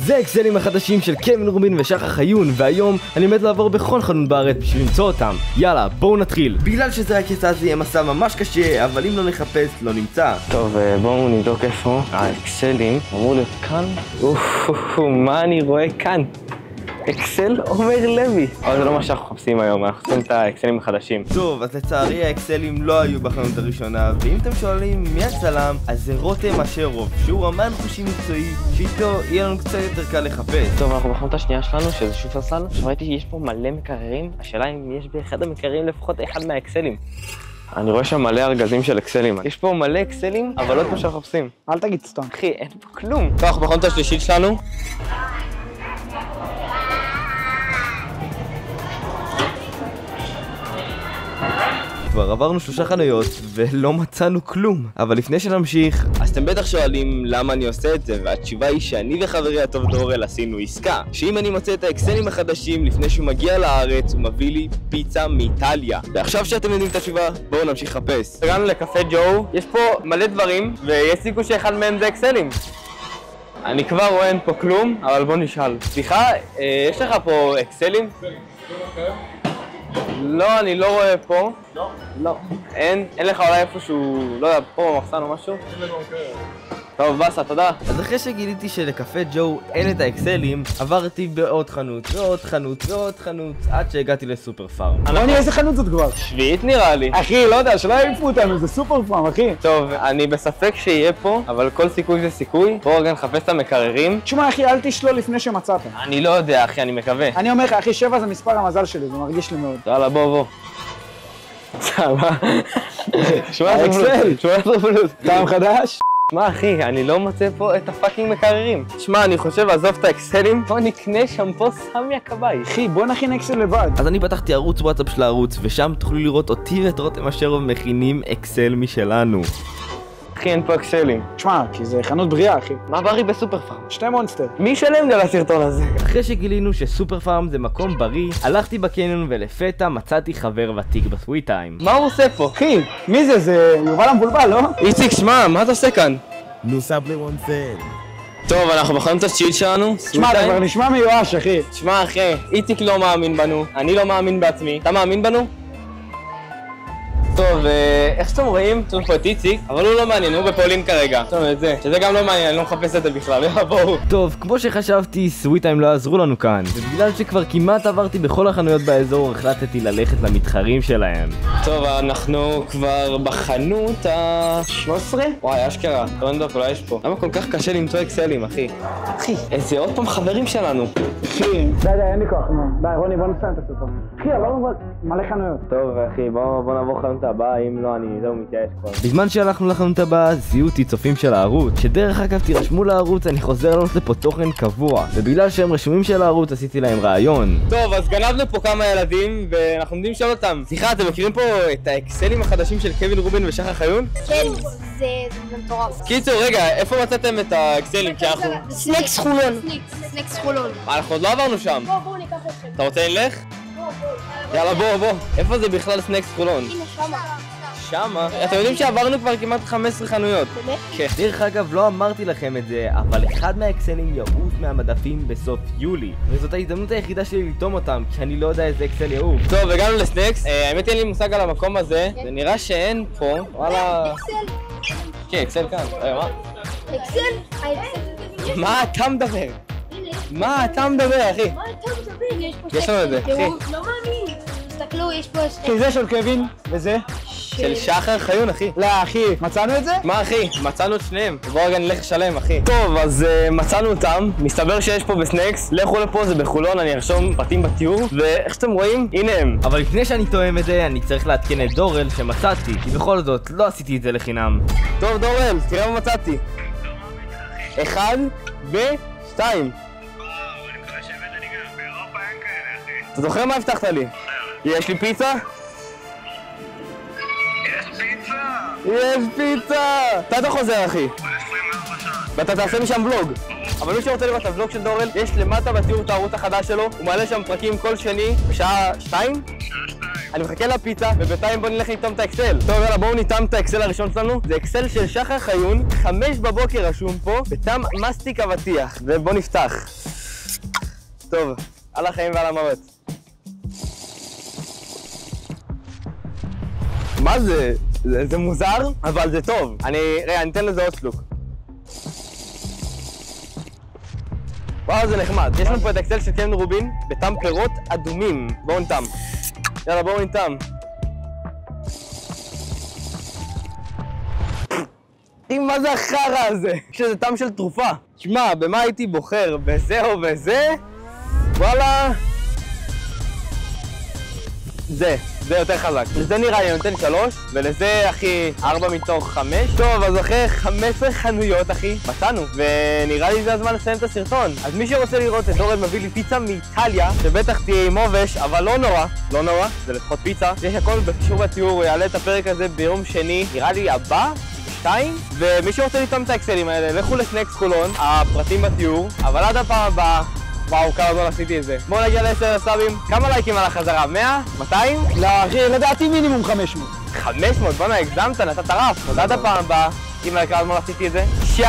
זה אקסלים החדשים של קווין רובין ושחר חיון, והיום אני עומד לעבור בכל חנות בארץ בשביל למצוא אותם. יאללה, בואו נתחיל. בגלל שזה הקטע זה יהיה מסע ממש קשה, אבל אם לא נחפש, לא נמצא. טוב, בואו נבדוק איפה האקסלים. אמור להיות כאן. מה אני רואה כאן? אקסל עומר לוי. אבל זה לא מה שאנחנו מחפשים היום, אנחנו חושבים את האקסלים החדשים. טוב, אז לצערי האקסלים לא היו בחנות הראשונה, ואם אתם שואלים מי הצלם, אז זה רותם אשרוב, שהוא אמן חושים מקצועי, שאיתו יהיה לנו קצת יותר קל לחפש. טוב, אנחנו בחנות השנייה שלנו, שזה שופרסל. ראיתי שיש פה מלא מקררים, השאלה אם יש באחד המקררים לפחות אחד מהאקסלים. אני רואה שם מלא ארגזים של אקסלים. יש פה מלא אקסלים, אבל לא כמו שאנחנו מחפשים. אל תגיד סתם. אחי, אין פה כלום. טוב, אנחנו בחנות השלישית שלנו. כבר עברנו 3 חנויות ולא מצאנו כלום. אבל לפני שנמשיך, אז אתם בטח שואלים למה אני עושה את זה, והתשובה היא שאני וחברי הטוב דורל עשינו עסקה, שאם אני מוצא את האקסלים החדשים לפני שהוא מגיע לארץ, הוא מביא לי פיצה מאיטליה. ועכשיו שאתם יודעים את התשובה, בואו נמשיך לחפש. הגענו לקפה ג'ו, יש פה מלא דברים ויש סיכוי שאחד מהם זה אקסלים. אני כבר רואה אין פה כלום, אבל בוא נשאל. סליחה, יש לך פה אקסלים? לא, אני לא רואה פה. לא? לא. אין לך אולי איפשהו, לא יודע, פה במחסן או משהו? אין לנו טוב, בסה, תודה. אז אחרי שגיליתי שלקפה ג'ו אין את האקסלים, עברתי בעוד חנות, ועוד חנות, ועוד חנות, עד שהגעתי לסופר פארם. בוא נראה איזה חנות זאת כבר. שביעית נראה לי. אחי, לא יודע, שלא יעיפו אותנו, זה סופר פארם, אחי. טוב, אני בספק שיהיה פה, אבל כל סיכוי זה סיכוי. בואו רגע נחפש את המקררים. תשמע, אחי, אל תשלול לפני שמצאת. אני לא יודע, אחי, אני מקווה. אני אומר לך, אחי, 7 זה מספר המזל שלי, זה מרגיש לי מאוד. יאללה, בוא. סבבה. 18 פלוס. טעם חדש? שמע אחי, אני לא מוצא פה את הפאקינג מקררים. שמע, אני חושב עזוב את האקסלים, בוא נקנה שם פה סמי הכבאי. אחי, בוא נכין אקסל לבד. אז אני פתחתי ערוץ וואטסאפ של הערוץ, ושם תוכלו לראות אותי ואת רותם אשרוב מכינים אקסל משלנו. אחי, אין פה אקסלים. תשמע, כי זה חנות בריאה, אחי. מה בריא בסופר פארם? 2 מונסטר. מי ישלם על הסרטון הזה? אחרי שגילינו שסופר פארם זה מקום בריא, הלכתי בקניון ולפתע מצאתי חבר ותיק בסוויט טיים. מה הוא עושה פה? אחי, מי זה? זה יובל המבולבל, לא? איציק, שמע, מה אתה עושה כאן? נוסע בלי וונפן. טוב, אנחנו בחרנו את השיט שלנו. תשמע, אתה כבר נשמע מיואש, אחי. תשמע, אחי, איציק לא מאמין בנו, אני לא מאמין בעצמי. אתה מאמין בנו? טוב, איך שאתם רואים, יש לנו פה את איציק, אבל הוא לא מעניין, הוא בפולין כרגע. יש לנו את זה, שזה גם לא מעניין, אני לא מחפש את זה בכלל, יאללה בואו. טוב, כמו שחשבתי, סוויט טיים לא עזרו לנו כאן, ובגלל שכבר כמעט עברתי בכל החנויות באזור, החלטתי ללכת למתחרים שלהם. טוב, אנחנו כבר בחנות ה-13? וואי, אשכרה, לא נדוק, אולי יש פה. למה כל כך קשה למצוא אקסלים, אחי? אחי, איזה עוד פעם חברים שלנו. אחי, די, אין לי כוח, נו. די, רוני, בוא נסיים את הסרטון. אחי, עברנו מלא חנויות. טוב, אחי, בוא נעבור חנות הבאה, אם לא, זהו מתייאש כבר. בזמן שהלכנו לחנות הבאה, זיהו אותי צופים של הערוץ, שדרך אגב תירשמו לערוץ, אני חוזר לעלות לפה תוכן קבוע, ובגלל שהם רשומים של הערוץ עשיתי להם רעיון. טוב, אז גנבנו פה כמה ילדים, ואנחנו עומדים לשאול אותם. סליחה, אתם מכירים פה את האקסלים החדשים של קווין רובין ושחר חיון? כן, זה מטורף. קיצור, רגע, איפה מצאתם את האקסלים? כי אנחנו... סנקס חולון. סנקס חולון. אנחנו עוד לא עברנו שם. בואו ניקח אתכם. אתה רוצה נלך? יאללה, בוא. איפה זה בכלל סנקס חולון? הנה, שמה. שמה? אתם יודעים שעברנו כבר כמעט 15 חנויות. באמת? כן. דרך אגב, לא אמרתי לכם את זה, אבל אחד מהאקסלים יעוף מהמדפים בסוף יולי, וזאת ההזדמנות היחידה שלי לטום אותם, כי אני לא יודע איזה אקסל יעוף. טוב, הגענו לסנקס. האמת אין לי מושג על המקום הזה. זה נראה שאין פה. וואלה... אקסל. כן, אקסל כאן. מה? אקסל? מה אתה מדבר? מה אתה מדבר, אחי? מה אתה מדבר? יש לנו את זה, אחי. לא מאמין. תסתכלו, יש פה... אחי, זה של קווין, וזה? של שחר חיון, אחי. לא, אחי, מצאנו את זה? מה, אחי? מצאנו את שניהם. בוא רגע נלך לשלם, אחי. טוב, אז מצאנו אותם. מסתבר שיש פה בסנקס. לכו לפה, זה בחולון, אני ארשום פרטים בתיאור. ואיך שאתם רואים, הנה הם. אבל לפני שאני תואם את זה, אני צריך לעדכן את דורל שמצאתי, כי בכל זאת לא עשיתי את זה לחינם. טוב, דורל, תראה מה מצאתי. 1 ו-2. אתה זוכר מה הבטחת לי? יש לי פיצה? יש פיצה! אתה חוזר, אחי. ואתה תעשה משם ולוג. אבל מי שרוצה לראות את הוולוג של דורל, יש למטה בתיאור את הערוץ החדש שלו. הוא מעלה שם פרקים כל שני בשעה 2? אני מחכה לפיצה, ובינתיים בואו נלך לטעום את האקסל. טוב, יאללה, בואו נטעם את האקסל הראשון שלנו. זה אקסל של שחר חיון, 5 בבוקר רשום פה, בטעם מסטיק אבטיח. ובואו נפתח. טוב, על החיים ועל המוות. מה זה? זה מוזר, אבל זה טוב. רגע, אני אתן לזה עוד שלוק. וואו, זה נחמד. יש לנו פה את האקסל של קווין רובין, בטעם פירות אדומים. בואו נטעם. יאללה, בואו נטעם. מה זה החרא הזה? יש לזה טעם של תרופה. שמע, במה הייתי בוחר? בזה או בזה? וואלה... זה יותר חזק. לזה נראה לי אני נותן 3, ולזה, אחי, 4 מתוך 5. טוב, אז אחרי 15 חנויות, אחי, מצאנו. ונראה לי זה הזמן לסיים את הסרטון. אז מי שרוצה לראות את דורל מביא לי פיצה מאיטליה, שבטח תהיה עם עובש, אבל לא נורא, זה לפחות פיצה. יש הכל בקישור בתיאור, הוא יעלה את הפרק הזה ביום שני, נראה לי הבא. 2, ומי שרוצה לטעום את האקסלים האלה, לכו לסנקס חולון, הפרטים בתיאור, אבל עד הפעם הבאה, וואו, כמה זמן עשיתי את זה. בואו נגיע ל10 סאבים, כמה לייקים על החזרה? 100? 200? לא, אחי, לדעתי מינימום 500. 500? בוא'נה, הגזמת, נתת רף. אז עד הפעם הבאה, אם כמה זמן עשיתי את זה, שאו!